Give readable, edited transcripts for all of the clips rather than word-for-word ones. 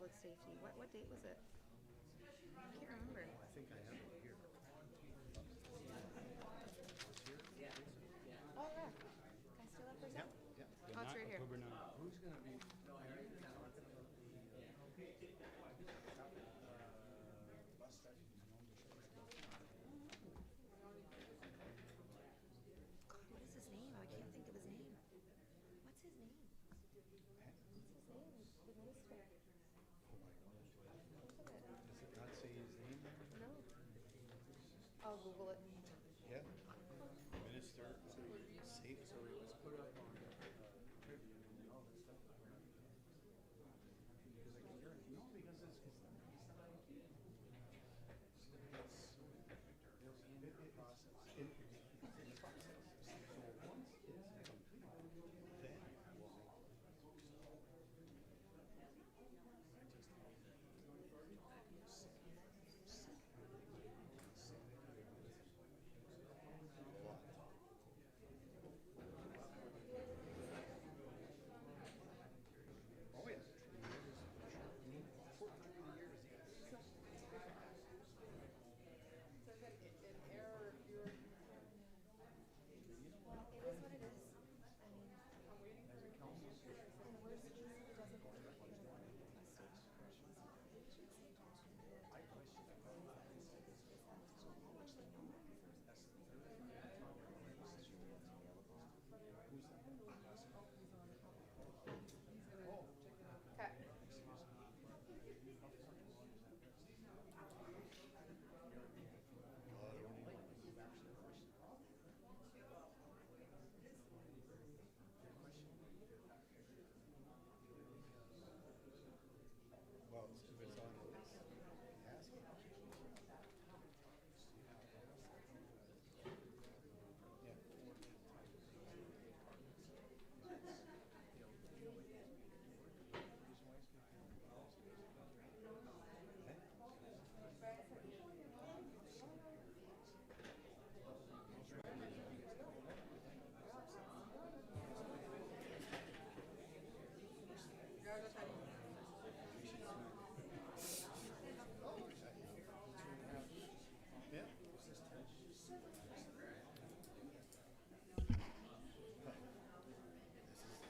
public safety. What date was it? I can't remember. I think I have it here. Oh, yeah. Can I steal that for a Yep, second? yep. Oh, it's right here. October 9th. Who's going to be talking about the bus station? God, what is his name? I can't think of his name. What's his name? What's his name? The minister. Oh my gosh. Does it not say his name there? No. I'll Google it. Yeah. Minister safe. So it was put up on Tribune and all this stuff. Because I can guarantee, no, because it's the 19. It's in process. In process. So once it's complete, then we'll make it. Oh yeah. 14 years. It is what it is. I mean, in the worst case, if it doesn't work, we're gonna put it in a stage Okay. Well, if it's on the list, ask him. Yeah.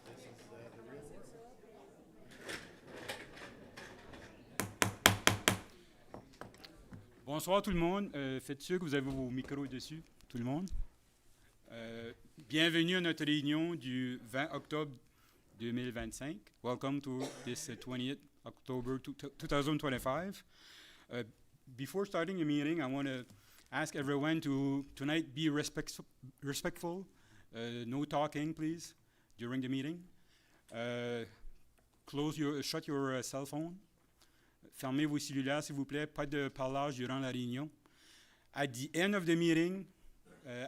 This is the real world. Bonsoir tout le monde. Faites sûr que vous avez vos micros dessus, tout le monde. Bienvenue à notre réunion du 20 octobre 2025. Welcome to this 20th October 2025. Before starting the meeting, I want to ask everyone to tonight be respectful. No talking, please, during the meeting. Shut your cell phone. Fermez vos cellulaires, s'il vous plaît. Pas de parlage durant la réunion. At the end of the meeting,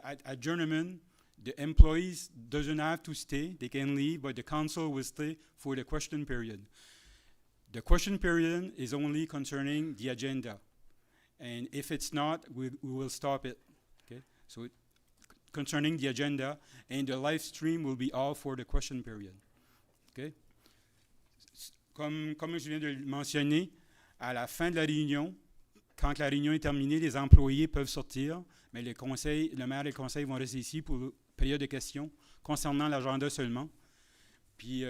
at adjournment, the employees doesn't have to stay. They can leave, but the council will stay for the question period. The question period is only concerning the agenda. And if it's not, we will stop it. Okay? So concerning the agenda, and the live stream will be all for the question period. Okay? Comme je viens de le mentionner, à la fin de la réunion, quand la réunion est terminée, les employés peuvent sortir, mais le maire et le conseil vont rester ici pour la période de questions concernant l'agenda seulement. Puis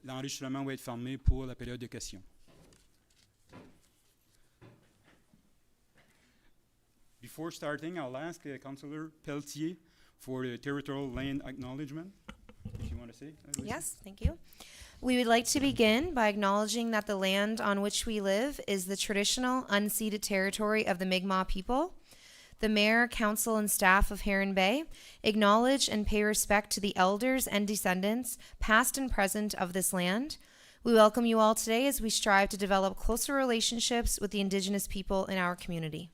l'enregistrement va être fermé pour la période de questions. Before starting, I'll ask Councillor Pelletier for the territorial land acknowledgement. If you want to say. Yes, thank you. We would like to begin by acknowledging that the land on which we live is the traditional unceded territory of the Mi'kmaq people. The mayor, council, and staff of Heron Bay acknowledge and pay respect to the elders and descendants, past and present, of this land. We welcome you all today as we strive to develop closer relationships with the Indigenous people in our community.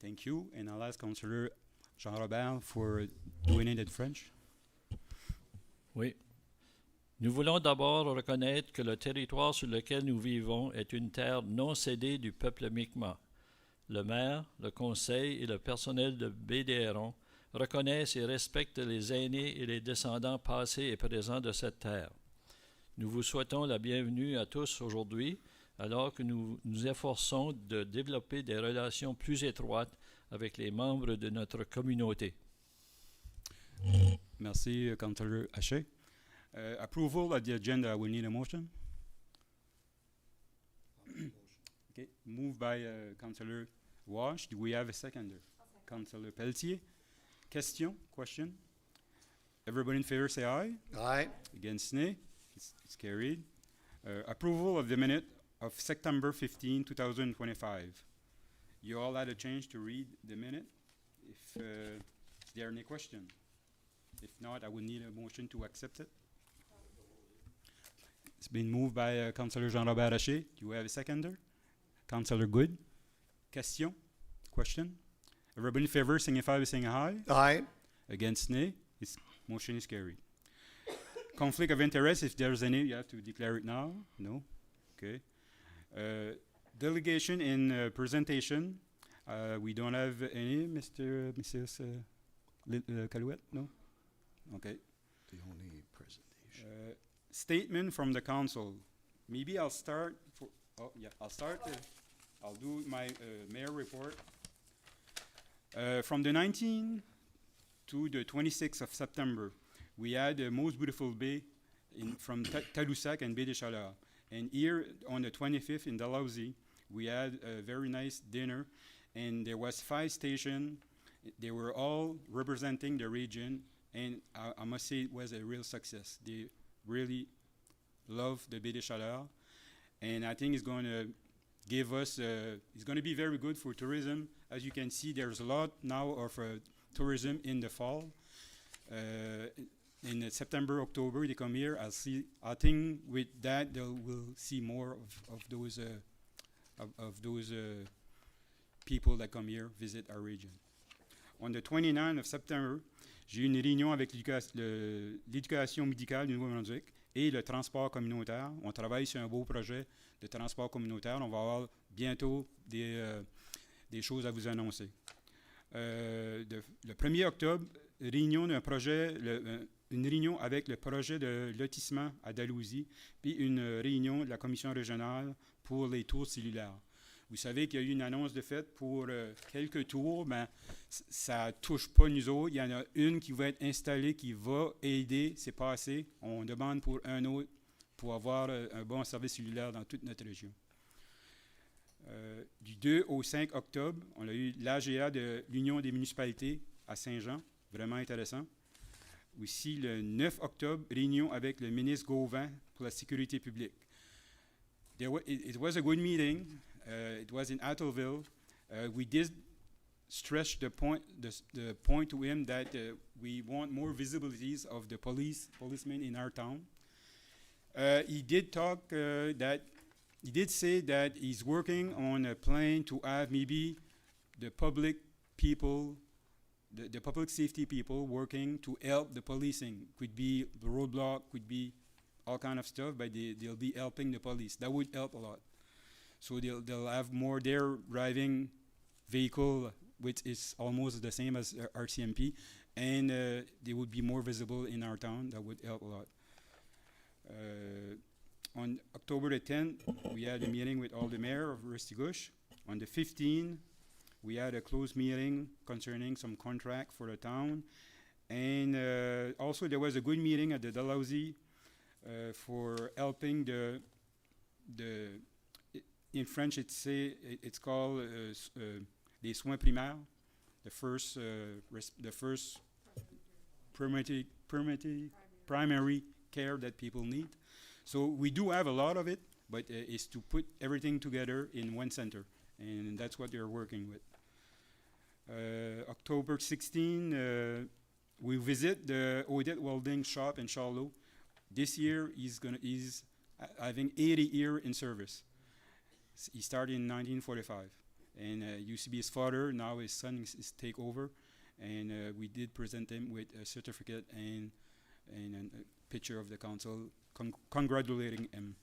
Thank you. And I'll ask Councillor Jean-Robert for doing it in French. Oui. Nous voulons d'abord reconnaître que le territoire sur lequel nous vivons est une terre non cédée du peuple Mi'kmaq. Le maire, le conseil et le personnel de BDRon reconnaissent et respectent les aînés et les descendants passés et présents de cette terre. Nous vous souhaitons la bienvenue à tous aujourd'hui, alors que nous nous efforçons de développer des relations plus étroites avec les membres de notre communauté. Merci, Councillor Haché. Approval of the agenda, we need a motion. Okay, moved by Councillor Walsh. Do we have a seconder? Councillor Pelletier. Question? Everybody in favor say aye. Aye. Against nay. It's carried. Approval of the minute of September 15, 2025. You all had a chance to read the minute. If there are any questions. If not, I would need a motion to accept it. It's been moved by Councillor Jean-Robert Haché. Do you have a seconder? Councillor Good. Question? Everybody in favor signify by saying aye. Aye. Against nay. Motion is carried. Conflict of interest, if there's any, you have to declare it now. No? Okay. Delegation and presentation. We don't have any, Mrs. Calouette? No? Okay. The only presentation. Statement from the council. Maybe I'll start. I'll start. I'll do my mayor report. From the 19th to the 26th of September, we had the most beautiful bay from Tadoussac and Baie des Chaleurs. And here on the 25th in Dalhousie, we had a very nice dinner, and there was 5 stations. They were all representing the region, and I must say it was a real success. They really love the Baie des Chaleurs, and I think it's going to give us, it's going to be very good for tourism. As you can see, there's a lot now of tourism in the fall. In September, October, they come here. I think with that, we'll see more of those people that come here, visit our region. On the 29th of September, j'ai eu une réunion avec l'éducation médicale du Nouveau-Brunswick et le transport communautaire. On travaille sur un beau projet de transport communautaire. On va avoir bientôt des choses à vous annoncer. Le 1er octobre, réunion d'un projet, une réunion avec le projet de lotissement à Dalhousie, puis une réunion de la commission régionale pour les tours cellulaires. Vous savez qu'il y a eu une annonce de fait pour quelques tours, mais ça ne touche pas nous autres. Il y en a une qui va être installée, qui va aider, c'est pas assez. On demande pour un autre pour avoir un bon service cellulaire dans toute notre région. Du 2 au 5 octobre, on a eu l'AGA de l'Union des municipalités à Saint-Jean, vraiment intéressant. Aussi, le 9 octobre, réunion avec le ministre Gauvin pour la sécurité publique. It was a good meeting. It was in Atholville. We did stress the point to him that we want more visibilities of the policemen in our town. He did talk he did say that he's working on a plan to have maybe the public people, the public safety people working to help the policing. Could be the roadblock, could be all kind of stuff, but they'll be helping the police. That would help a lot. So they'll have more their driving vehicle, which is almost the same as RCMP, and they would be more visible in our town. That would help a lot. On October the 10th, we had a meeting with all the mayor of Restigouche. On the 15th, we had a closed meeting concerning some contract for the town. And also there was a good meeting at the Dalhousie for helping in French it's called les soins primaires, the first primary care that people need. So we do have a lot of it, but it's to put everything together in one center, and that's what they're working with. October 16, we visit the Odette Welding shop in Charlotte. This year he's having 80 years in service. He started in 1945, and used to be his father. Now his son is take over, and we did present him with a certificate and a picture of the council congratulating him.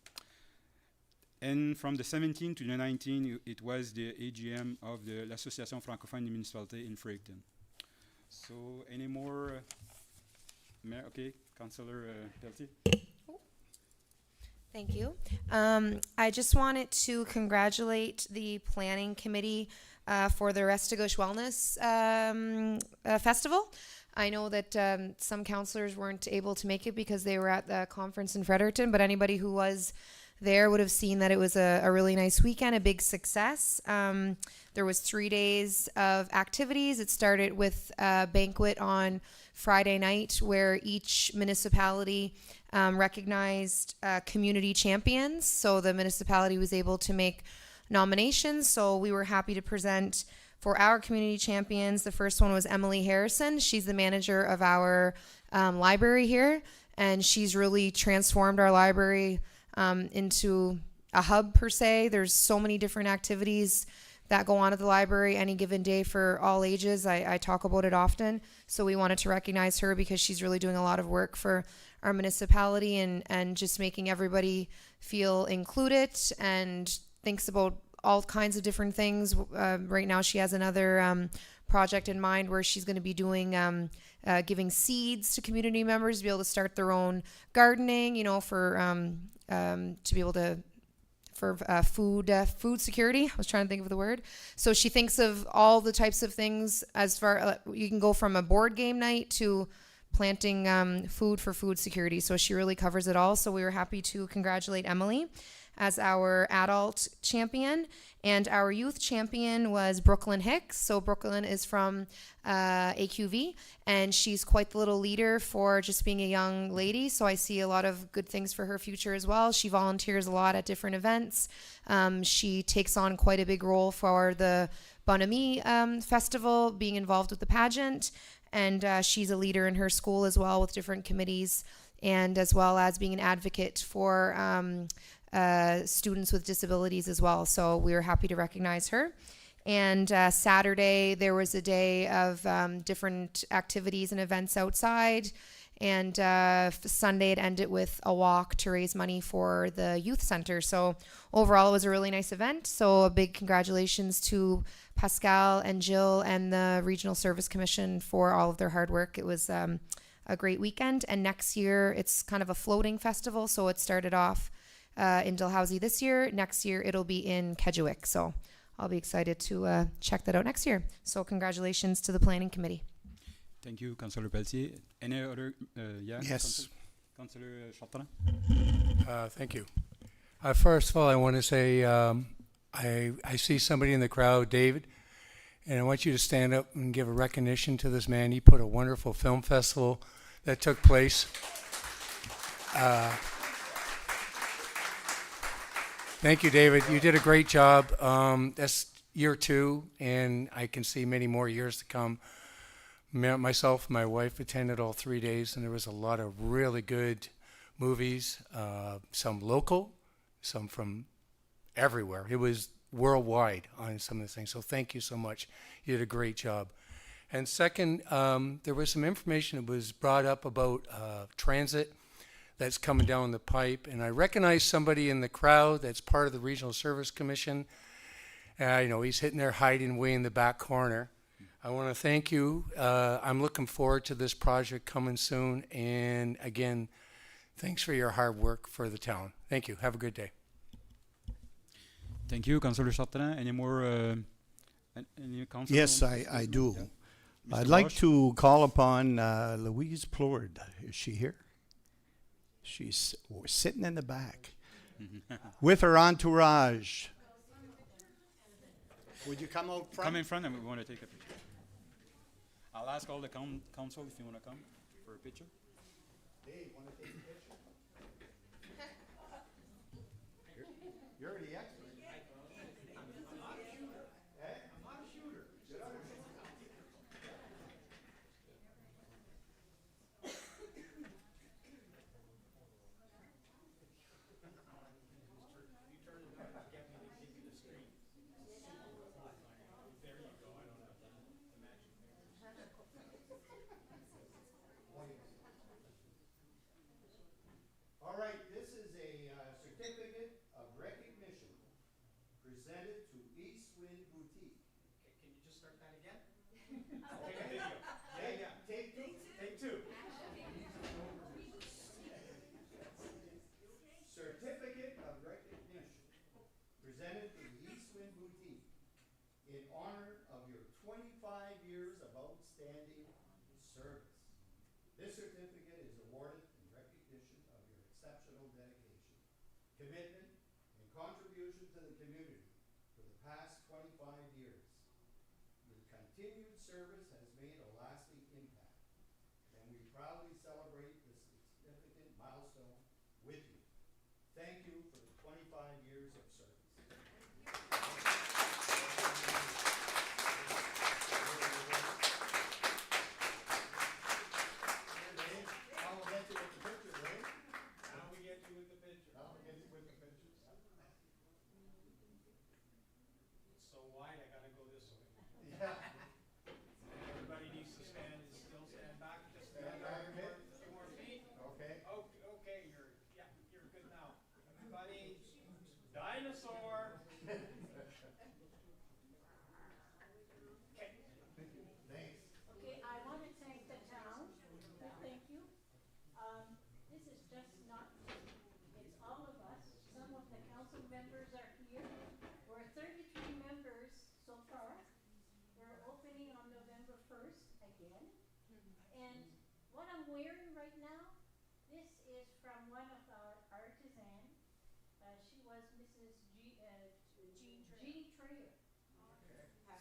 And from the 17th to the 19th, it was the AGM of the l'Association francophone des municipalités in Fredericton. So, any more? Okay, Councillor Pelletier. Thank you. I just wanted to congratulate the planning committee for the Restigouche Wellness Festival. I know that some counselors weren't able to make it because they were at the conference in Fredericton, but anybody who was there would have seen that it was a really nice weekend, a big success. There was 3 days of activities. It started with a banquet on Friday night where each municipality recognized community champions. So the municipality was able to make nominations. So we were happy to present for our community champions. The first one was Emily Harrison. She's the manager of our library here, and she's really transformed our library into a hub per se. There's so many different activities that go on at the library any given day for all ages. I talk about it often. So we wanted to recognize her because she's really doing a lot of work for our municipality and just making everybody feel included and thinks about all kinds of different things. Right now she has another project in mind where she's going to be doing giving seeds to community members to be able to start their own gardening, for to be able to for food security. I was trying to think of the word. So she thinks of all the types of things as far you can go from a board game night to planting food for food security. So she really covers it all. So we were happy to congratulate Emily as our adult champion. And our youth champion was Brooklyn Hicks. So Brooklyn is from AQV, and she's quite the little leader for just being a young lady. So I see a lot of good things for her future as well. She volunteers a lot at different events. She takes on quite a big role for the Bonami Festival, being involved with the pageant. And she's a leader in her school as well with different committees, and as well as being an advocate for students with disabilities as well. So we were happy to recognize her. And Saturday, there was a day of different activities and events outside. And Sunday, it ended with a walk to raise money for the youth center. So overall, it was a really nice event. So a big congratulations to Pascal and Jill and the Regional Service Commission for all of their hard work. It was a great weekend. And next year, it's kind of a floating festival. So it started off in Dalhousie this year. Next year, it'll be in Kedgewick. So I'll be excited to check that out next year. So congratulations to the planning committee. Thank you, Councillor Pelletier. Any other? Yes. Councillor Chartrand. Thank you. First of all, I want to say I see somebody in the crowd, David, and I want you to stand up and give a recognition to this man. He put a wonderful film festival that took place. Thank you, David. You did a great job. That's year 2, and I can see many more years to come. Myself and my wife attended all 3 days, and there was a lot of really good movies, some local, some from everywhere. It was worldwide on some of the things. So thank you so much. You did a great job. And second, there was some information that was brought up about transit that's coming down the pipe. And I recognize somebody in the crowd that's part of the Regional Service Commission. He's hitting there hiding way in the back corner. I want to thank you. I'm looking forward to this project coming soon. And again, thanks for your hard work for the town. Thank you. Have a good day. Thank you, Councillor Chartrand. Any more? Any councillor? Yes, I do. Yeah. I'd Mr. like Bosch? to call upon Louise Plourde. Is she here? She's sitting in the back with her entourage. Would you come out front? Come in front and we want to take a picture. I'll ask all the council if you want to come for a picture. Dave, want to take a picture? You're the expert. I'm not a shooter. I'm not a shooter. All right, this is a certificate of recognition presented to East Wind Boutique. Can you just start that again? Take a video. Yeah. Take two. Take two. Certificate presented to the East Wind Boutique in honor of your 25 years of outstanding service. This certificate is awarded in recognition of your exceptional dedication, commitment, and contribution to the community for the past 25 years. Your continued service has made a lasting impact, and we proudly celebrate this significant milestone with you. Thank you for the 25 years of service. Now we'll get you with the picture, Ray. Now we get you with the picture. Now we get you with the pictures. It's so wide, I gotta go this way. Yeah. Everybody needs to stand, still stand back, just stand back a bit. 2 more feet. Okay. Okay, you're good now. Everybody, dinosaur. Okay. Thanks. Okay, I want to thank the town. Thank you. This is just not, it's all of us. Some of the council members are here. We're 33 members so far. We're opening on November 1st again. And what I'm wearing right now, this is from one of our artisans. She was Mrs. Jean Trayer.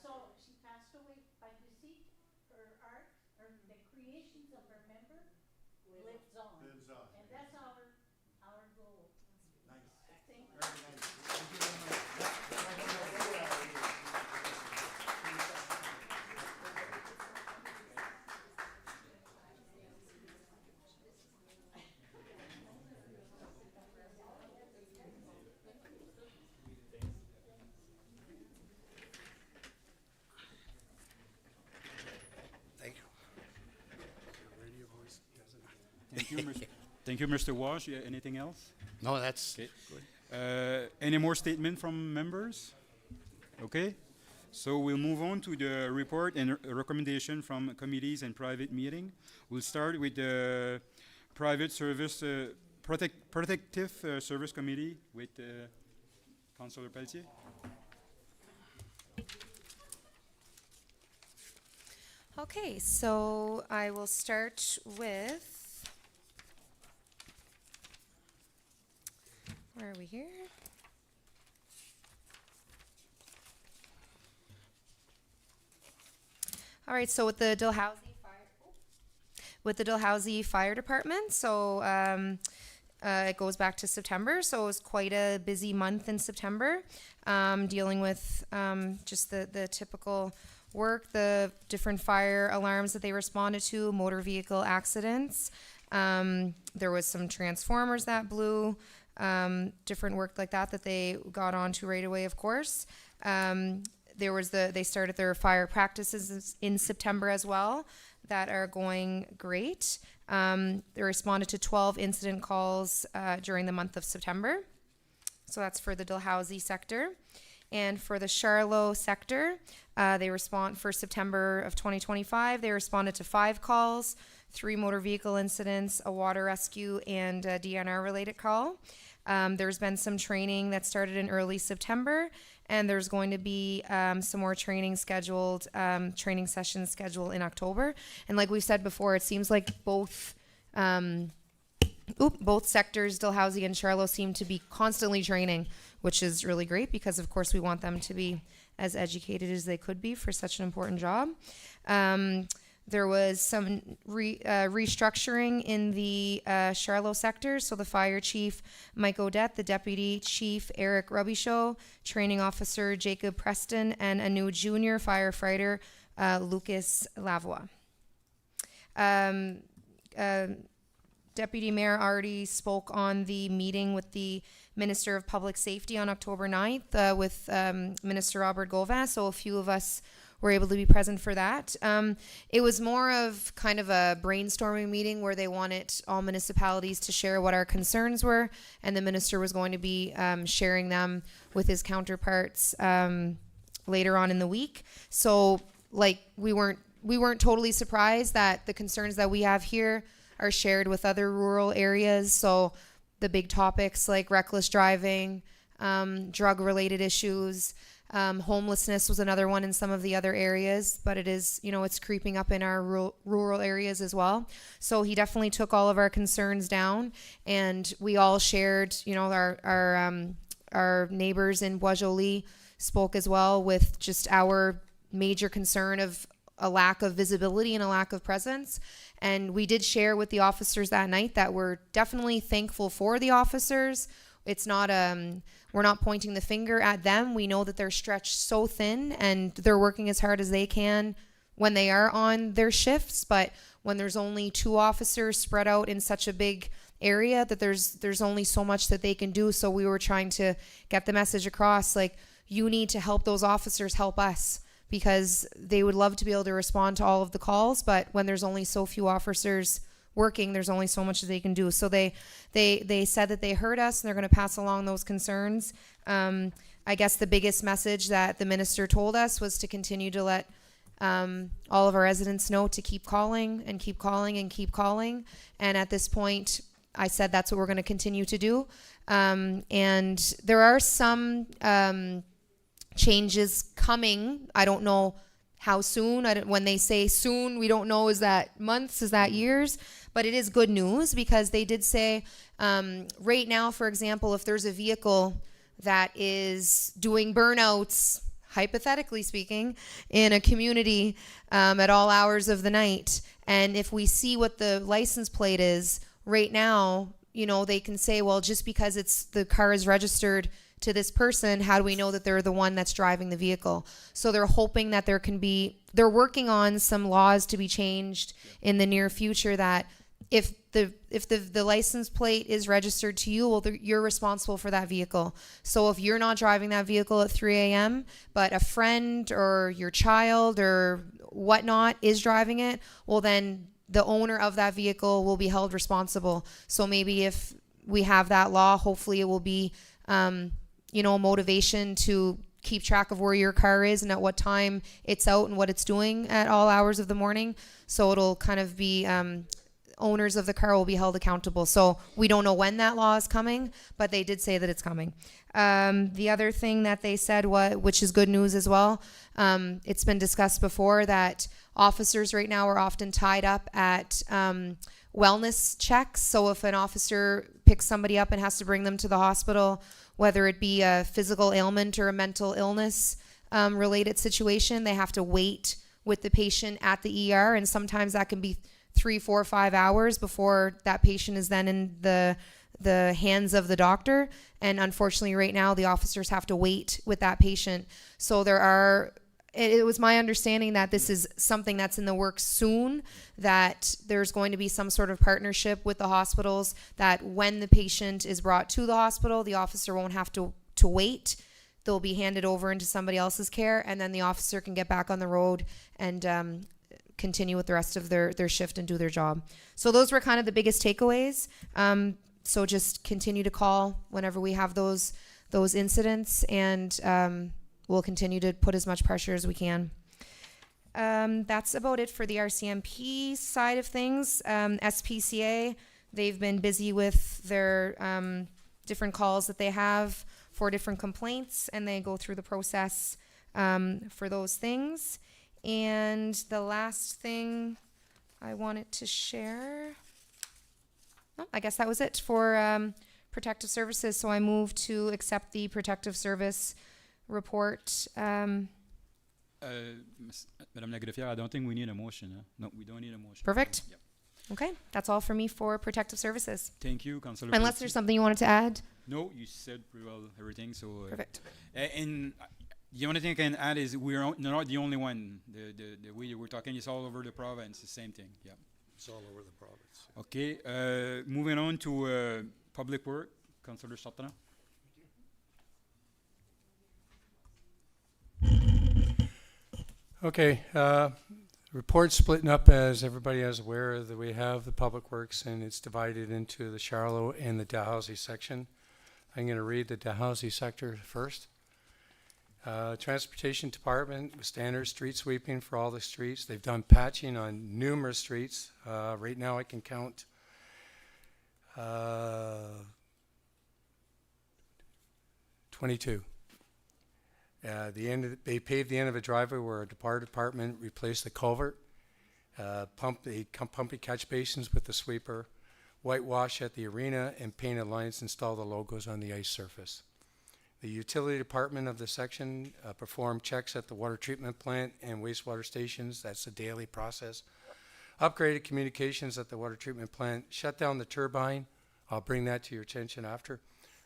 So she passed away by deceit. Her art, or the creations of her member lives on. Lives on. And that's our goal. Nice. Thank you. Very nice. Thank you very much. Thank you. Thank you, Mr. Walsh. Yeah, anything else? No, that's Okay. Any more statement from members? Okay. So we'll move on to the report and recommendation from committees and private meeting. We'll start with the private service, protective service committee with Councillor Pelletier. Okay, so I will start with, where are we here? All right, so with the Dalhousie Fire Department, so it goes back to September, so it was quite a busy month in September, dealing with just the typical work, the different fire alarms that they responded to, motor vehicle accidents. There was some transformers that blew, different work like that they got onto right away, of course. They started their fire practices in September as well that are going great. They responded to 12 incident calls during the month of September. So that's for the Dalhousie sector. And for the Charlotte sector, they respond for September of 2025. They responded to 5 calls, 3 motor vehicle incidents, a water rescue, and a DNR related call. There's been some training that started in early September, and there's going to be some more training scheduled, training sessions scheduled in October. And like we've said before, it seems like both sectors, Dalhousie and Charlotte, seem to be constantly training, which is really great because, of course, we want them to be as educated as they could be for such an important job. There was some restructuring in the Charlotte sector. So the fire chief, Mike Odette, the deputy chief, Eric Robichaud, training officer, Jacob Preston, and a new junior firefighter, Lucas Lavoie. Deputy Mayor already spoke on the meeting with the Minister of Public Safety on October 9th with Minister Robert Gauvin, so a few of us were able to be present for that. It was more of kind of a brainstorming meeting where they wanted all municipalities to share what our concerns were, and the minister was going to be sharing them with his counterparts later on in the week. So, like, we weren't totally surprised that the concerns that we have here are shared with other rural areas. So the big topics like reckless driving, drug-related issues. Homelessness was another one in some of the other areas, but it is, it's creeping up in our rural areas as well. So he definitely took all of our concerns down, and we all shared, our neighbors in Bois Joly spoke as well with just our major concern of a lack of visibility and a lack of presence. And we did share with the officers that night that we're definitely thankful for the officers. It's not, we're not pointing the finger at them. We know that they're stretched so thin and they're working as hard as they can when they are on their shifts. But when there's only 2 officers spread out in such a big area, that there's only so much that they can do. So we were trying to get the message across, like, you need to help those officers help us, because they would love to be able to respond to all of the calls, but when there's only so few officers working, there's only so much that they can do. So they said that they heard us and they're going to pass along those concerns. I guess the biggest message that the minister told us was to continue to let all of our residents know to keep calling and keep calling and keep calling. And at this point, I said that's what we're going to continue to do. And there are some changes coming. I don't know how soon. When they say soon, we don't know, is that months, is that years? But it is good news, because they did say right now, for example, if there's a vehicle that is doing burnouts, hypothetically speaking, in a community at all hours of the night, and if we see what the license plate is right now, they can say, well, just because the car is registered to this person, how do we know that they're the one that's driving the vehicle? So they're hoping that they're working on some laws to be changed in the near future, that if the license plate is registered to you, well, you're responsible for that vehicle. So if you're not driving that vehicle at 3 a.m., but a friend or your child or whatnot is driving it, well, then the owner of that vehicle will be held responsible. So maybe if we have that law, hopefully it will be motivation to keep track of where your car is and at what time it's out and what it's doing at all hours of the morning. So it'll kind of be owners of the car will be held accountable. So we don't know when that law is coming, but they did say that it's coming. The other thing that they said, which is good news as well, it's been discussed before that officers right now are often tied up at wellness checks. So if an officer picks somebody up and has to bring them to the hospital, whether it be a physical ailment or a mental illness related situation, they have to wait with the patient at the ER, and sometimes that can be 3, 4, 5 hours before that patient is then in the hands of the doctor. And unfortunately right now the officers have to wait with that patient. So it was my understanding that this is something that's in the works soon, that there's going to be some sort of partnership with the hospitals, that when the patient is brought to the hospital, the officer won't have to wait. They'll be handed over into somebody else's care, and then the officer can get back on the road and continue with the rest of their shift and do their job. So those were kind of the biggest takeaways. So just continue to call whenever we have those incidents, and we'll continue to put as much pressure as we can. That's about it for the RCMP side of things. SPCA, they've been busy with their different calls that they have for different complaints, and they go through the process for those things. And the last thing I wanted to share, I guess that was it for protective services. So I move to accept the protective service report. Madame la Greffière, I don't think we need a motion. Huh? No, we don't need a motion. Perfect. Yep. Okay, that's all for me for protective services. Thank you, Councillor. Unless there's something you wanted to add. No, you said pretty well everything. So Perfect. And the only thing I can add is we're not the only one. The way we're talking is all over the province. The same thing. Yeah. It's all over the province. Okay. Moving on to public work, Councillor Sartrand. Okay, report's splitting up, as everybody is aware, that we have the Public Works, and it's divided into the Charlotte and the Dalhousie section. I'm going to read the Dalhousie sector first. Transportation Department, standard street sweeping for all the streets. They've done patching on numerous streets. Right now I can count 12 22. They paved the end of a driveway where a department replaced the culvert, pumped the pumping catch basins with the sweeper, whitewash at the arena, and painted lines, installed the logos on the ice surface. The utility department of the section performed checks at the water treatment plant and wastewater stations. That's a daily process. Upgraded communications at the water treatment plant, shut down the turbine. I'll bring that to your attention after.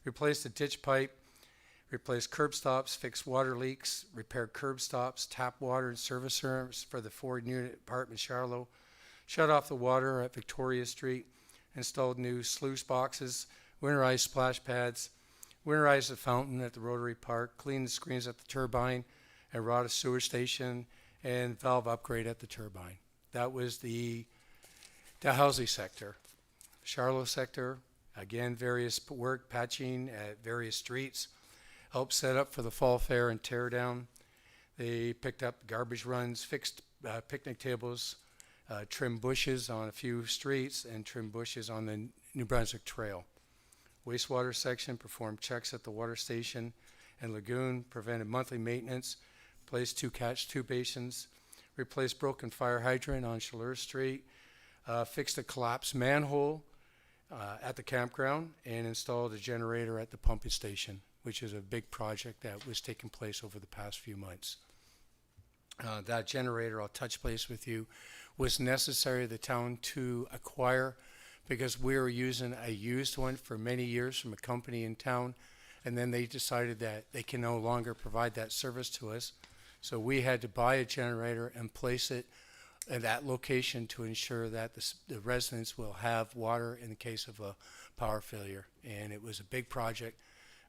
Replaced the ditch pipe, replaced curb stops, fixed water leaks, repaired curb stops, tap water and service rooms for the Ford unit apartment Charlotte, shut off the water at Victoria Street, installed new sluice boxes, winterized splash pads, winterized the fountain at the Rotary Park, cleaned the screens at the turbine and Rada sewer station, and valve upgrade at the turbine. That was the Dalhousie sector. Charlotte sector, again, various work, patching at various streets, helped set up for the fall fair and tear down. They picked up garbage runs, fixed picnic tables, trimmed bushes on a few streets, and trimmed bushes on the New Brunswick Trail. Wastewater section performed checks at the water station and lagoon, prevented monthly maintenance, replaced 2 catch tube basins, replaced broken fire hydrant on Chaleur Street, fixed a collapsed manhole at the campground, and installed a generator at the pumping station, which is a big project that was taking place over the past few months. That generator, I'll touch base with you, was necessary the town to acquire because we were using a used one for many years from a company in town, and then they decided that they can no longer provide that service to us. So we had to buy a generator and place it at that location to ensure that the residents will have water in the case of a power failure. And it was a big project,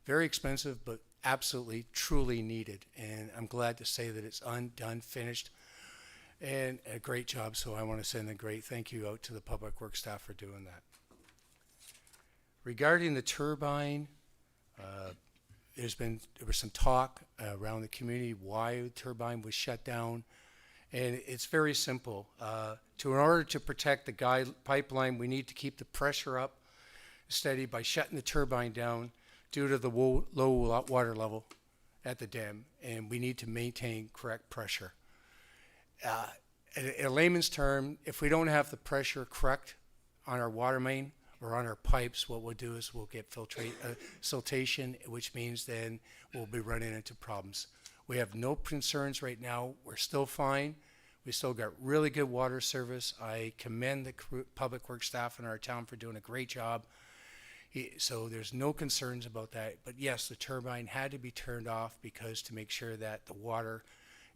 very expensive, but absolutely, truly needed. And I'm glad to say that it's undone, finished, and a great job. So I want to send a great thank you out to the Public Works staff for doing that. Regarding the turbine, there was some talk around the community why the turbine was shut down, and it's very simple. In order to protect the pipeline, we need to keep the pressure up steady by shutting the turbine down due to the low water level at the dam, and we need to maintain correct pressure. In a layman's term, if we don't have the pressure correct on our water main or on our pipes, what we'll do is we'll get siltation, which means then we'll be running into problems. We have no concerns right now. We're still fine. We still got really good water service. I commend the Public Works staff in our town for doing a great job. So there's no concerns about that. But yes, the turbine had to be turned off because to make sure that the water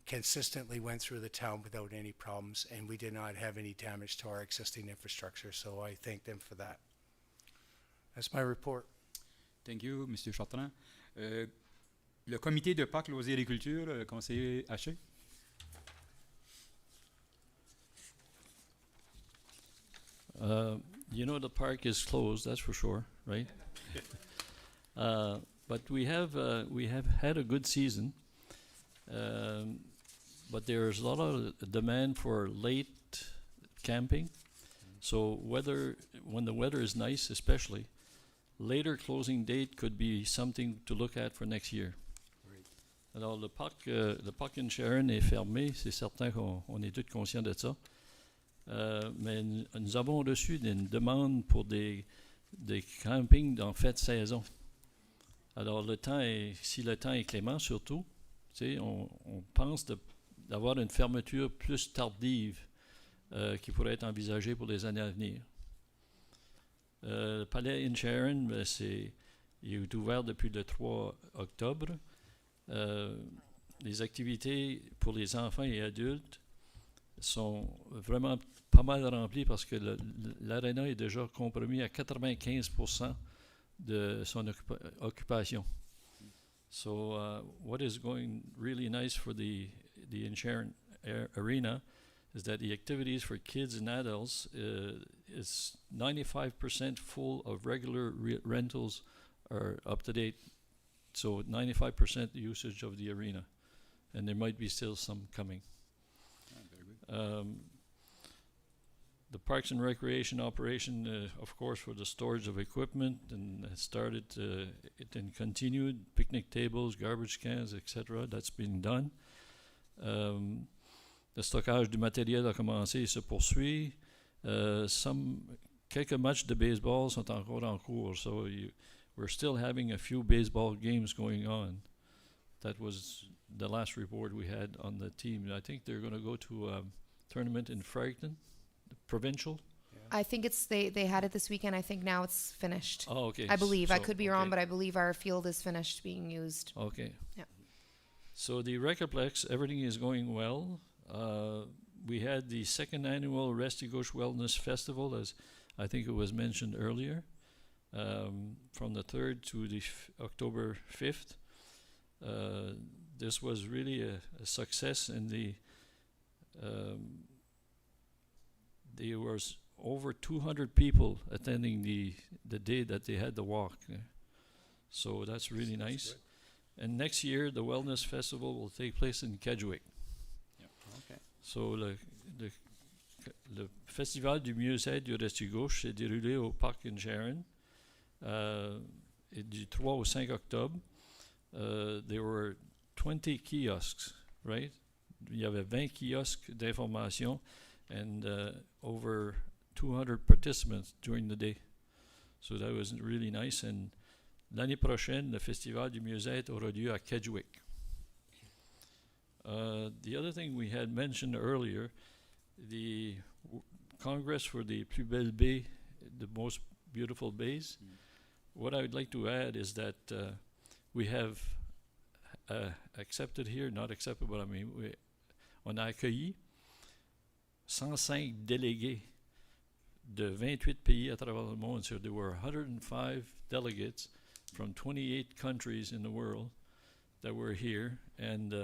consistently went through the town without any problems, and we did not have any damage to our existing infrastructure. So I thank them for that. That's my report. Thank you, Mr. Chartrand. Le comité de parc loisirs et agriculture, conseiller Haché. You know the park is closed, that's for sure, right? But we have had a good season, but there's a lot of demand for late camping. So when the weather is nice, especially, later closing date could be something to look at for next year. Great. Alors le parc in Sharon est fermé, c'est certain qu'on est tous conscients de ça. Mais nous avons reçu une demande pour des campings en fait saison. Alors si le temps est clément surtout, on pense d'avoir une fermeture plus tardive qui pourrait être envisagée pour les années à venir. Le palais in Sharon, il est ouvert depuis le 3 octobre. Les activités pour les enfants et adultes sont vraiment pas mal remplies parce que l'aréna est déjà compromis à 95% de son occupation. So what is going really nice for the Sharon arena is that the activities for kids and adults is 95% full of regular rentals are up to date. So 95% usage of the arena. And there might be still some coming. Very good. the Parks and Recreation operation, of course, for the storage of equipment, and it started, it then continued, picnic tables, garbage cans, etc. That's been done. Le stockage du matériel a commencé et se poursuit. Quelques matchs de baseball sont encore en cours, so we're still having a few baseball games going on. That was the last report we had on the team. I think they're going to go to a tournament in Fredericton, provincial. I think they had it this weekend. I think now it's finished. Oh, okay. I believe. I So, could be wrong, okay. but I believe our field is finished being used. Okay. Yeah. So the Recoplex, everything is going well. We had the second annual Restigouche Wellness Festival, as I think it was mentioned earlier, from the 3rd to the October 5th. This was really a success, and there was over 200 people attending the day that they had the walk. So that's really nice. And next year, the Wellness Festival will take place in Kedgewick. Okay. So le Festival du mieux-être du Restigouche s'est déroulé au Parc in Sharon du 3 au 5 octobre. There were 20 kiosks, right? Il y avait 20 kiosks d'information and over 200 participants during the day. So that was really nice. And l'année prochaine, le Festival du mieux-être aura lieu à Kedgewick. The other thing we had mentioned earlier, the Congress for the Plus Belle Baie, the most beautiful bays. What I would like to add is that we have accepted here, not accepted, but I mean, on a accueilli 105 délégués de 28 pays à travers le monde. So there were 105 delegates from 28 countries in the world that were here, and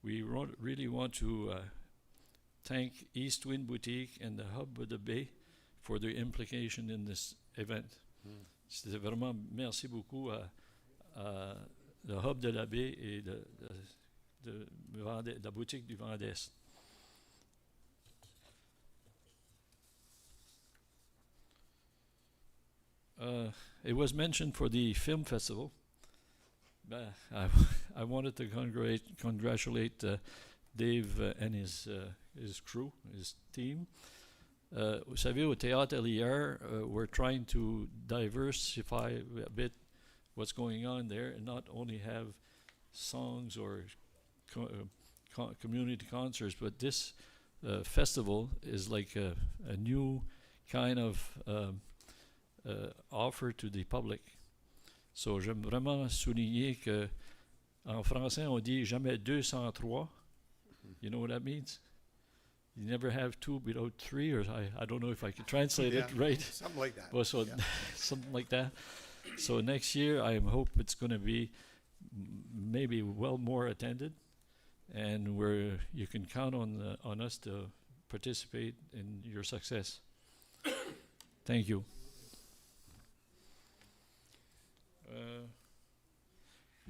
we really want to thank East Wind Boutique and the Hub of the Bay for their implication in this event. C'était vraiment merci beaucoup à le Hub de la Baie et de la boutique du Vent d'Est. It was mentioned for the film festival. I wanted to congratulate Dave and his crew, his team. Vous savez, au Théâtre Elière, we're trying to diversify a bit what's going on there and not only have songs or community concerts, but this festival is like a new kind of offer to the public. So j'aime vraiment souligner que en français on dit jamais 203. You know what that means? You never have two without three, or I don't know if I can translate it right. Something like that. Well, so something like that. So next year I hope it's going to be maybe well more attended, and where you can count on us to participate in your success. Thank you.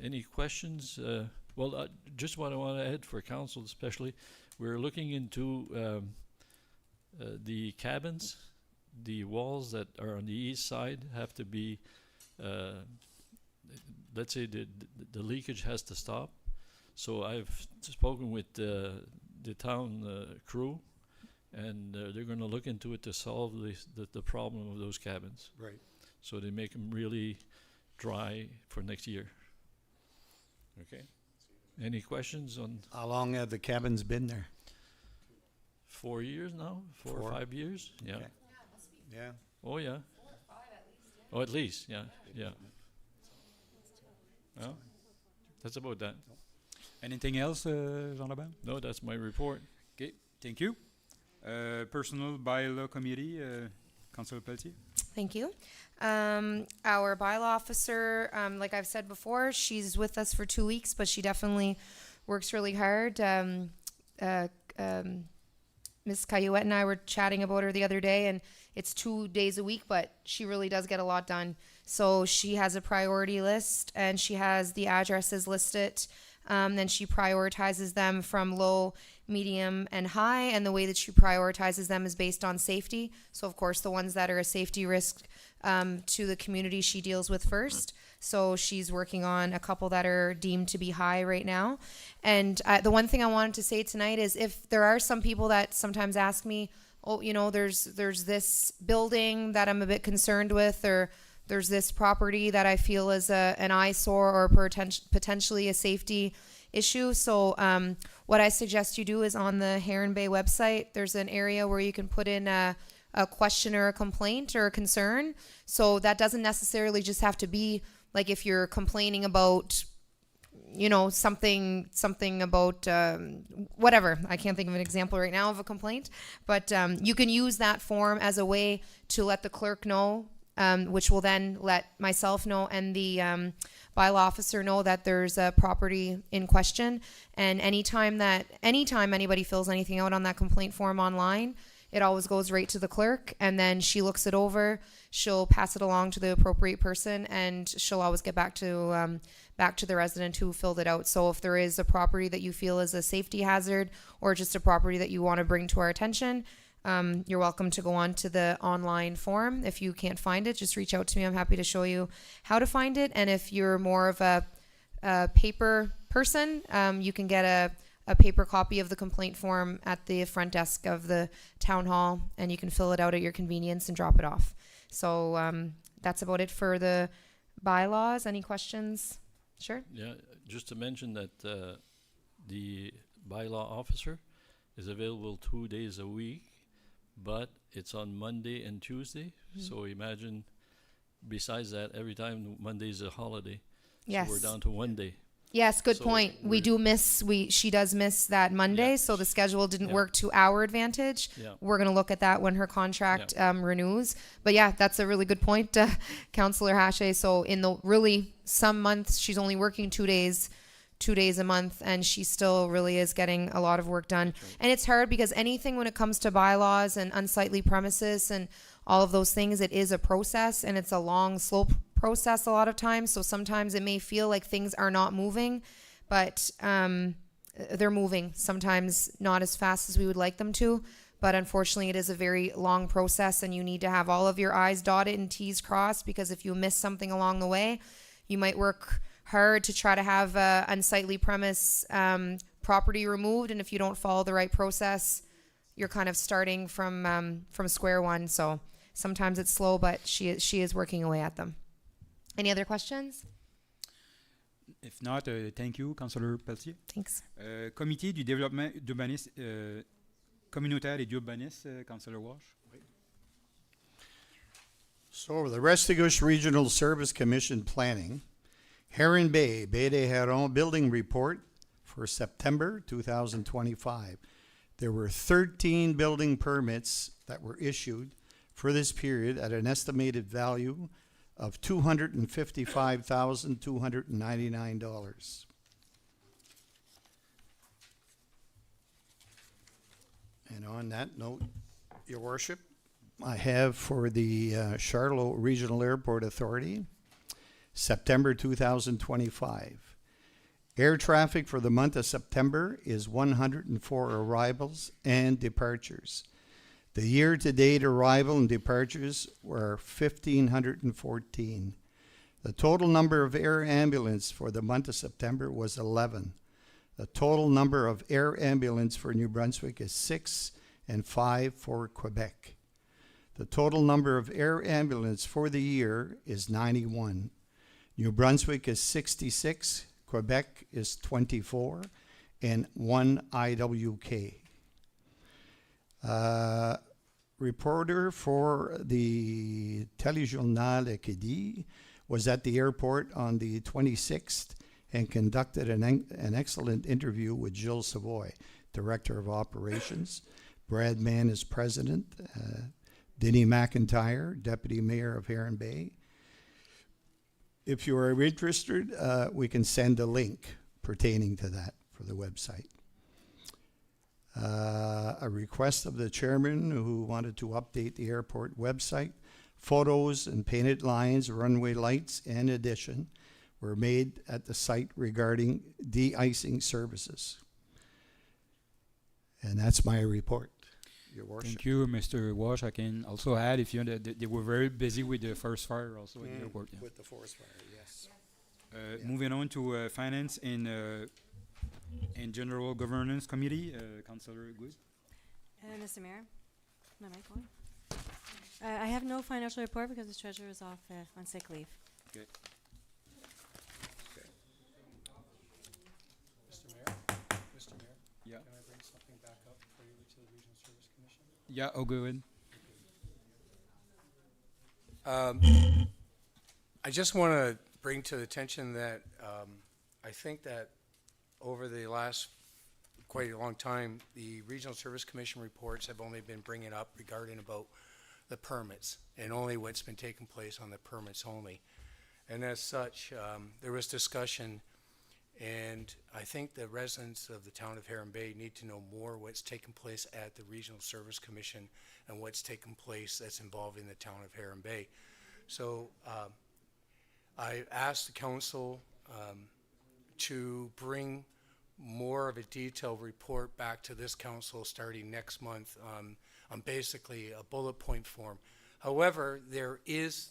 Any questions? Just what I want to add for council especially, we're looking into the cabins. The walls that are on the east side have to be, let's say the leakage has to stop. So I've spoken with the town crew, and they're going to look into it to solve the problem of those cabins. Right. So they make them really dry for next year. Okay. Any questions on How long have the cabins been there? 4 years now? 4 or Four. 5 years? Yeah. Okay. Yeah. Oh, yeah. Oh, at least, yeah. Well, that's about that. Anything else, Jean-Lebert? No, that's my report. Okay, thank you. Personal Bylaw Committee, Councillor Pelletier. Thank you. Our bylaw officer, like I've said before, she's with us for 2 weeks, but she definitely works really hard. Ms. Cayouette and I were chatting about her the other day, and it's 2 days a week, but she really does get a lot done. So she has a priority list, and she has the addresses listed Then she prioritizes them from low, medium, and high. And the way that she prioritizes them is based on safety. So, of course, the ones that are a safety risk to the community she deals with first. So she's working on a couple that are deemed to be high right now. And the one thing I wanted to say tonight is if there are some people that sometimes ask me, oh, you know, there's this building that I'm a bit concerned with, or there's this property that I feel is an eyesore or potentially a safety issue. So what I suggest you do is on the Heron Bay website, there's an area where you can put in a question or a complaint or a concern. So that doesn't necessarily just have to be like if you're complaining about, you know, something about whatever. I can't think of an example right now of a complaint, but you can use that form as a way to let the clerk know, which will then let myself know and the bylaw officer know that there's a property in question. And anytime anybody fills anything out on that complaint form online, it always goes right to the clerk, and then she looks it over. She'll pass it along to the appropriate person, and she'll always get back to the resident who filled it out. So if there is a property that you feel is a safety hazard or just a property that you want to bring to our attention, you're welcome to go on to the online form. If you can't find it, just reach out to me. I'm happy to show you how to find it. And if you're more of a paper person, you can get a paper copy of the complaint form at the front desk of the town hall, and you can fill it out at your convenience and drop it off. So that's about it for the bylaws. Any questions? Sure. Yeah, just to mention that the bylaw officer is available 2 days a week, but it's on Monday and Tuesday. So imagine, besides that, every time Monday is a holiday. Yes. So we're down to 1 day. Yes, good So point. She does miss that Monday, Yeah. so the schedule didn't Yeah. work to our advantage. Yeah. We're going to look at that when her contract renews. But yeah, that's a really good point, Councillor Hache. So in the really some months, she's only working 2 days a month, and she still really is getting a lot of work done. Right. And it's hard because anything when it comes to bylaws and unsightly premises and all of those things, it is a process, and it's a long, slow process a lot of times. So sometimes it may feel like things are not moving, but they're moving. Sometimes not as fast as we would like them to, but unfortunately it is a very long process, and you need to have all of your I's dotted and T's crossed, because if you miss something along the way, you might work hard to try to have unsightly premise property removed, and if you don't follow the right process, you're kind of starting from square one. So sometimes it's slow, but she is working away at them. Any other questions? If not, thank you, Councillor Pelletier. Thanks. Comité du développement communautaire et d'urbanisme, Councillor Walsh. So the Restigouche Regional Service Commission Planning, Heron Bay, Baie des Herons Building Report for September 2025. There were 13 building permits that were issued for this period at an estimated value of $255,299. And on that note, Your Worship, I have for the Charlotte Regional Airport Authority, September 2025. Air traffic for the month of September is 104 arrivals and departures. The year-to-date arrival and departures were 1,514. The total number of air ambulance for the month of September was 11. The total number of air ambulance for New Brunswick is 6 and 5 for Quebec. The total number of air ambulance for the year is 91. New Brunswick is 66, Quebec is 24, and 1 IWK. Reporter for the Téléjournal Acadie was at the airport on the 26th and conducted an excellent interview with Jill Savoy, Director of Operations. Brad Mann is President. Denny McIntyre, Deputy Mayor of Heron Bay. If you are interested, we can send a link pertaining to that for the website. A request of the chairman who wanted to update the airport website. Photos and painted lines, runway lights, and addition were made at the site regarding de-icing services. And that's my report, Your Worship. Thank you, Mr. Walsh. I can also add, if you know, that they were very busy with the first fire also in the airport. Yeah. With the forest fire, yes. Moving on to Finance and General Governance Committee, Councillor Good. Mr. Mayor, my mic on? I have no financial report because the treasurer is off on sick leave. Okay. Mr. Mayor, Yeah. can I bring something back up for you to the Regional Service Commission? Yeah, I'll go ahead. I just want to bring to the attention that I think that over the last quite a long time, the Regional Service Commission reports have only been bringing up regarding about the permits and only what's been taking place on the permits only. And as such, there was discussion, and I think the residents of the town of Heron Bay need to know more what's taking place at the Regional Service Commission and what's taking place that's involving the town of Heron Bay. So I asked the council to bring more of a detailed report back to this council starting next month on basically a bullet point form. However, there is,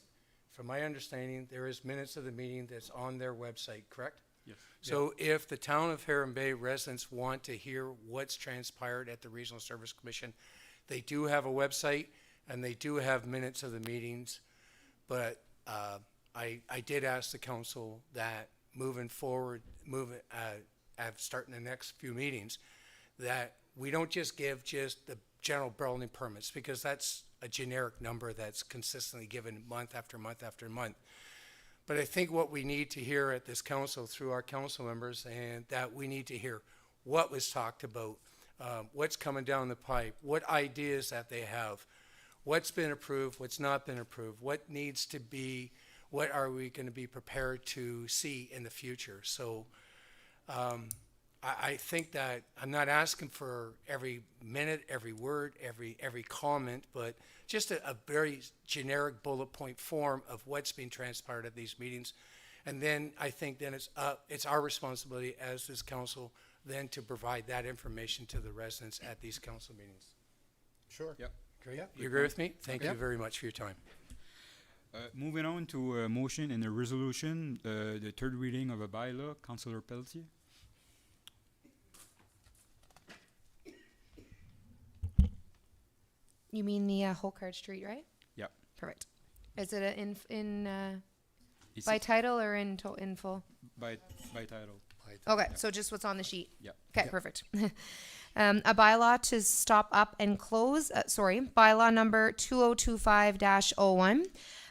from my understanding, there is minutes of the meeting that's on their website, correct? Yes. So if the town of Heron Bay residents want to hear what's transpired at the Regional Service Commission, they do have a website and they do have minutes of the meetings. But I did ask the council that moving forward, starting the next few meetings, that we don't just give just the general building permits, because that's a generic number that's consistently given month after month after month. But I think what we need to hear at this council through our council members, and that we need to hear what was talked about, what's coming down the pipe, what ideas that they have, what's been approved, what's not been approved, what needs to be, what are we going to be prepared to see in the future. So I think that I'm not asking for every minute, every word, every comment, but just a very generic bullet point form of what's being transpired at these meetings. And then I think then it's our responsibility as this council then to provide that information to the residents at these council meetings. Sure. Yep. Agree? You agree with me? Thank you Yep. very much for your time. Moving on to a motion and a resolution, the third reading of a bylaw, Councillor Pelletier. You mean the Holcard Street, right? Yep. Perfect. Is it It's by title or in full? by title. Okay, so just what's on the sheet. Yep. Okay, perfect. A bylaw to stop up and close, bylaw number 2025-01.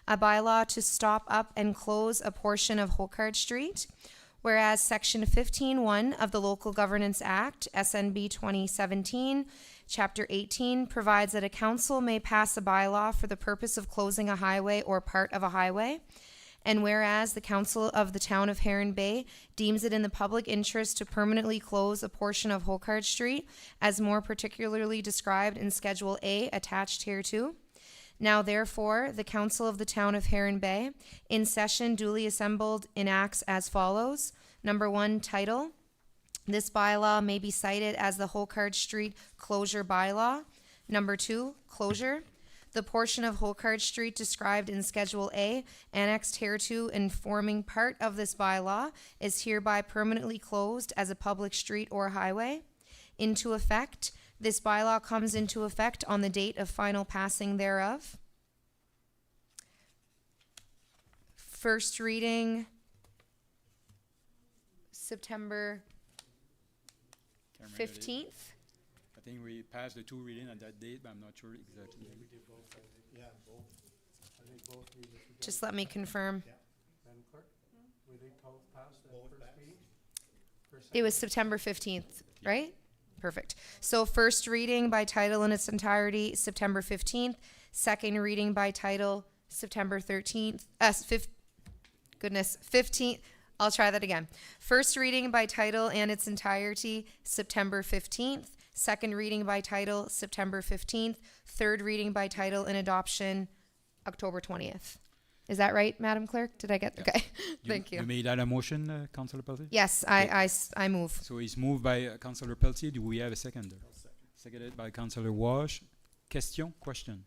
A bylaw to stop up and close a portion of Holcard Street. Whereas Section 15.1 of the Local Governance Act, SNB 2017, Chapter 18, provides that a council may pass a bylaw for the purpose of closing a highway or part of a highway. And whereas the Council of the Town of Heron Bay deems it in the public interest to permanently close a portion of Holcard Street, as more particularly described in Schedule A attached hereto. Now therefore, the Council of the Town of Heron Bay, in session duly assembled, enacts as follows. Number 1, title. This bylaw may be cited as the Holcard Street Closure Bylaw. Number 2, closure. The portion of Holcard Street described in Schedule A, annexed hereto and forming part of this bylaw, is hereby permanently closed as a public street or highway. Into effect. This bylaw comes into effect on the date of final passing thereof. First reading, September Can't remember the date. 15th. I think we passed the two reading at that date, but I'm not sure exactly. Yeah, both. I think both readings. Just let me confirm. Madam Clerk, were they both passed at Both first passed. meeting? It was September 15th, right? Perfect. So first reading by title in its entirety, September 15th. Second reading by title, September 13th. 15th. I'll try that again. First reading by title and its entirety, September 15th. Second reading by title, September 15th. Third reading by title and adoption, October 20th. Is that right, Madam Clerk? Did I get, okay, thank You you. made that a motion, Councillor Pelletier? Yes, I move. So it's moved by Councillor Pelletier. Do we have a seconder? Seconded by Councillor Wash. Question?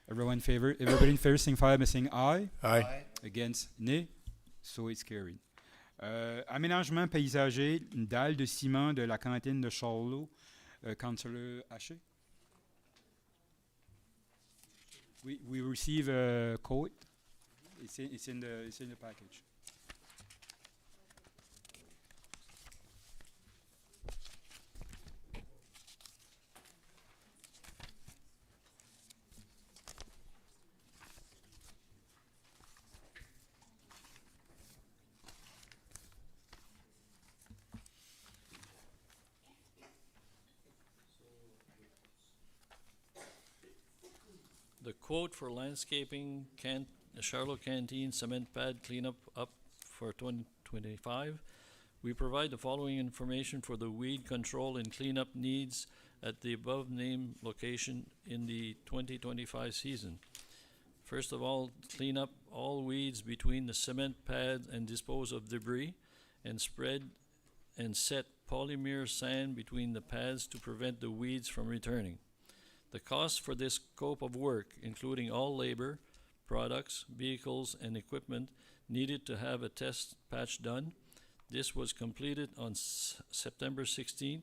Everybody in favor, signify by saying aye. Aye. Against, nay. So it's carried. Aménagement paysager, une dalle de ciment de la cantine de Charlot. Councillor Haché. We receive a quote. It's in the package. The quote for landscaping Charlotte Canteen cement pad cleanup up for 2025. We provide the following information for the weed control and cleanup needs at the above named location in the 2025 season. First of all, clean up all weeds between the cement pad and dispose of debris, and spread and set polymer sand between the pads to prevent the weeds from returning. The cost for this scope of work, including all labor, products, vehicles, and equipment needed to have a test patch done. This was completed on September 16,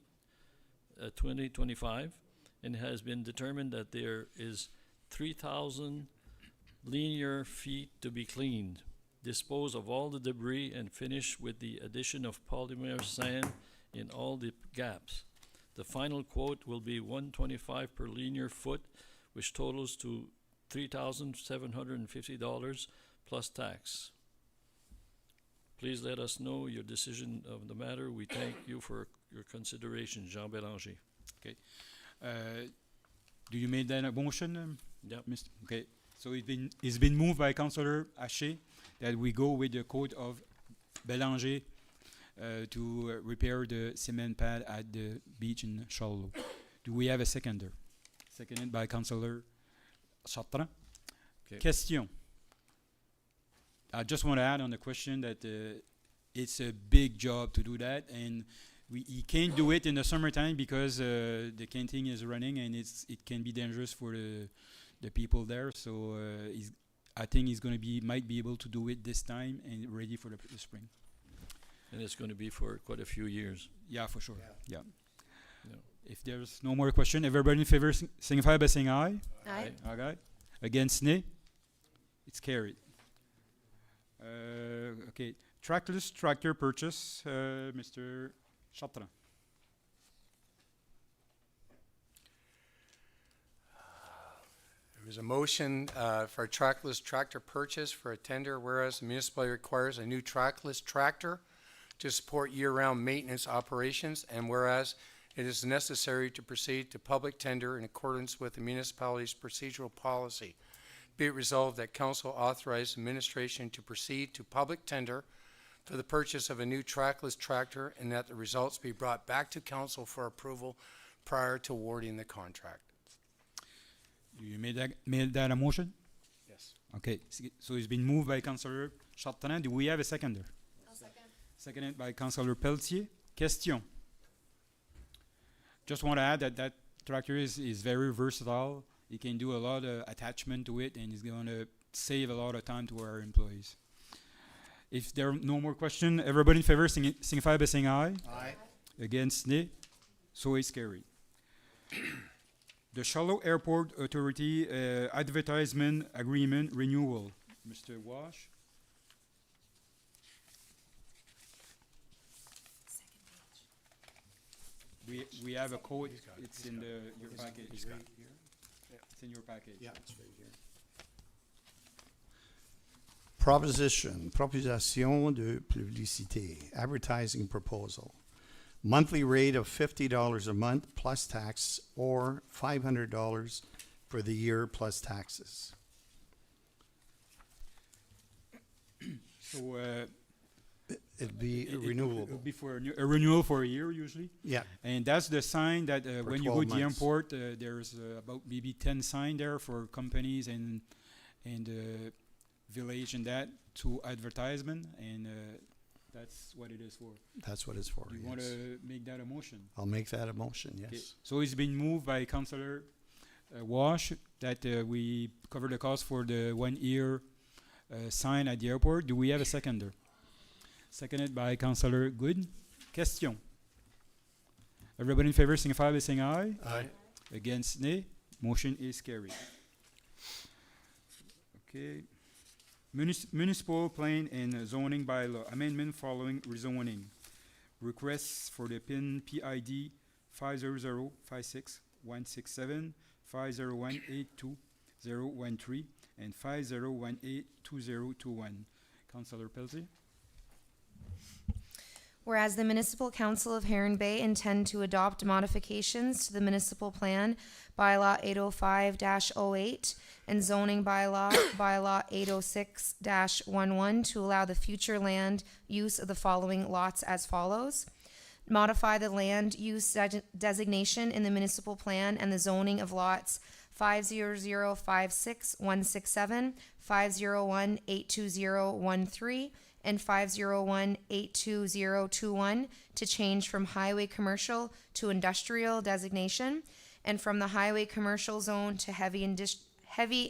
2025, and has been determined that there is 3,000 linear feet to be cleaned. Dispose of all the debris and finish with the addition of polymer sand in all the gaps. The final quote will be $125 per linear foot, which totals to $3,750 plus tax. Please let us know your decision of the matter. We thank you for your consideration, Jean Bélanger. Do you make that a motion? Yep. Mr. Okay. So it's been moved by Councillor Haché that we go with the quote of Bélanger to repair the cement pad at the beach in Charlot. Do we have a seconder? Seconded by Councillor Chartrand. Okay. Question. I just want to add on the question that it's a big job to do that, and he can't do it in the summertime because the canteen is running and it can be dangerous for the people there. So I think he's might be able to do it this time and ready for the spring. And it's going to be for quite a few years. Yeah, for sure. Yeah. Yeah. If there's no more question, everybody in favor signify by saying aye. Aye. Okay. Against nay? It's carried. Okay. Trackless tractor purchase, Mr. Chartrand. There was a motion for a trackless tractor purchase for a tender, whereas the municipality requires a new trackless tractor to support year-round maintenance operations, and whereas it is necessary to proceed to public tender in accordance with the municipality's procedural policy. Be it resolved that council authorize administration to proceed to public tender for the purchase of a new trackless tractor, and that the results be brought back to council for approval prior to awarding the contract. You made that a motion? Yes. Okay. So it's been moved by Councillor Chartrand. Do we have a seconder? Seconded by Councillor Pelletier. Question. Just want to add that tractor is very versatile. It can do a lot of attachment to it, and it's going to save a lot of time to our employees. If there are no more questions, everybody in favor signify by saying aye. Aye. Against nay. So it's carried. The Charlot Airport Authority advertisement agreement renewal. Mr. Wash. We have a code. It's in your package. It's in your package. Yeah, it's right here. Proposition de publicité, advertising proposal. Monthly rate of $50 a month plus tax, or $500 for the year plus taxes. So It'd be It'll renewable. be for a renewal for a year usually. Yeah, And that's the sign that when you go 12 to the months. airport, there's about maybe 10 signs there for companies and village and that to advertisement, and that's what it is for. That's what it's for, Do you want yes. to make that a motion? I'll make that a motion, Okay. yes. So it's been moved by Councillor Wash that we cover the cost for the 1 year sign at the airport. Do we have a seconder? Seconded by Councillor Good. Question. Everybody in favor signify by saying aye. Aye. Against nay. Motion is carried. Okay. Municipal plan and zoning bylaw amendment following rezoning. Requests for the PID 50056-167, 501-82013, and 501-82021. Councillor Peltier. Whereas the Municipal Council of Heron Bay intend to adopt modifications to the municipal plan, bylaw 805-08, and zoning bylaw, bylaw 806-11, to allow the future land use of the following lots as follows. Modify the land use designation in the municipal plan and the zoning of lots 50056-167, 501-82013, and 501-82021 to change from highway commercial to industrial designation, and from the highway commercial zone to heavy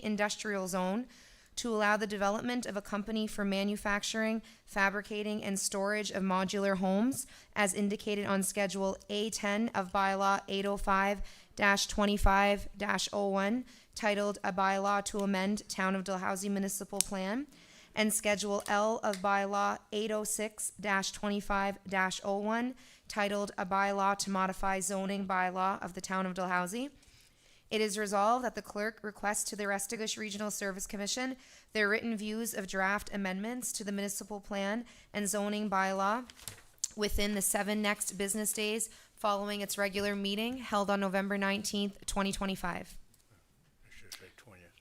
industrial zone, to allow the development of a company for manufacturing, fabricating, and storage of modular homes, as indicated on Schedule A10 of Bylaw 805-25-01, titled A Bylaw to Amend Town of Dalhousie Municipal Plan, and Schedule L of Bylaw 806-25-01, titled A Bylaw to Modify Zoning Bylaw of the Town of Dalhousie. It is resolved that the clerk requests to the Restigouche Regional Service Commission their written views of draft amendments to the municipal plan and zoning bylaw within the 7 next business days following its regular meeting held on November 19th, 2025. I should say 20th.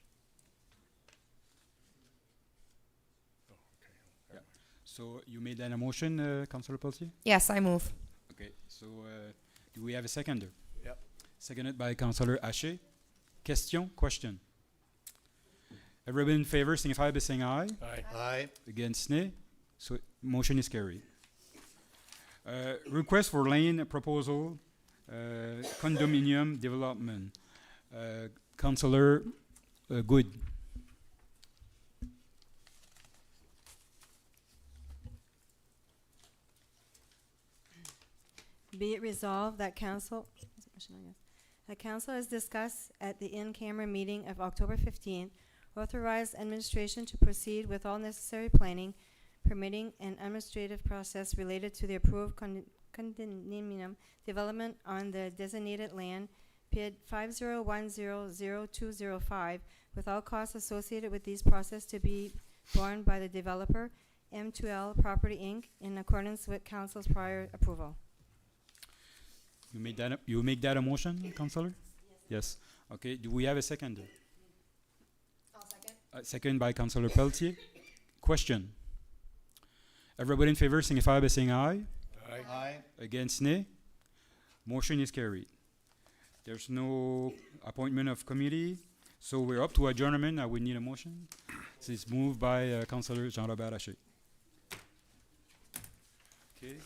Oh, okay. So you made that a motion, Councillor Peltier? Yes, I move. Okay. So do we have a seconder? Yep. Seconded by Councillor Haché. Question? Everybody in favor signify by saying aye. Aye. Aye. Against nay. So motion is carried. Request for lane proposal, condominium development. Councillor Good. Be it resolved that council has discussed at the in-camera meeting of October 15th, authorized administration to proceed with all necessary planning, permitting, and administrative process related to the approved condominium development on the designated land, PID 501000205, with all costs associated with these process to be borne by the developer, M2L Property Inc., in accordance with council's prior approval. You make that a motion, Councillor? Yes. Okay. Do we have a seconder? I'll second. Second by Councillor Peltier. Question. Everybody in favor signify by saying aye. Aye. Aye. Against nay. Motion is carried. There's no appointment of committee, so we're up to adjournment. I would need a motion. This is moved by Councillor Jean-Robert Haché. Okay.